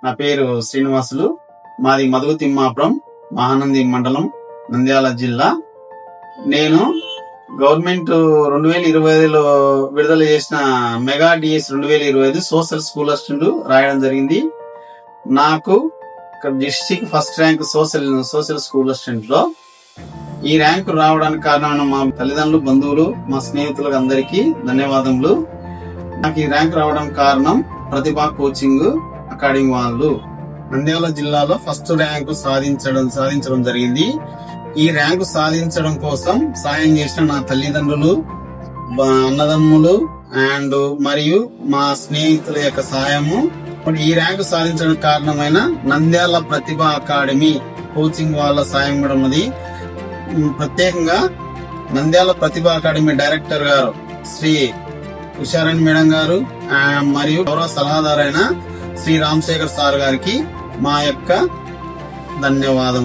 నా పేరు శ్రీనివాసులు. మాది మధుగు తిమ్మాపురం, మహానంది మండలం, నంద్యాల జిల్లా. నేను గవర్నమెంట్ 2025లో విడుదల చేసిన mega DS 2025 social school assistant రాయడం జరిగింది. నాకు district first rank social school assistant లో ఈ ర్యాంకు రావడానికి కారణమైన మా తల్లిదండ్రులు, బంధువులు, మా స్నేహితులకు అందరికీ ధన్యవాదములు. నాకు ఈ ర్యాంక్ రావడం కారణం ప్రతిభా కోచింగ్ అకాడమీ వాళ్ళు. నంద్యాల జిల్లాలో ఫస్ట్ ర్యాంకు సాధించడం జరిగింది. ఈ ర్యాంకు సాధించడం కోసం సాయం చేసిన నా తల్లిదండ్రులు, అన్నదమ్ములు అండ్ మరియు మా స్నేహితుల యొక్క సాయము. ఈ ర్యాంకు సాధించడానికి కారణమైన నంద్యాల ప్రతిభా అకాడమీ కోచింగ్ వాళ్ళ సాయం కూడా ఉన్నది. ప్రత్యేకంగా నంద్యాల ప్రతిభా అకాడమీ డైరెక్టర్ గారు శ్రీ ఉషారాణి మేడం గారు మరియు గౌరవ సలహాదారైన శ్రీ రామశేఖర్ సార్ గారికి మా యొక్క ధన్యవాదం.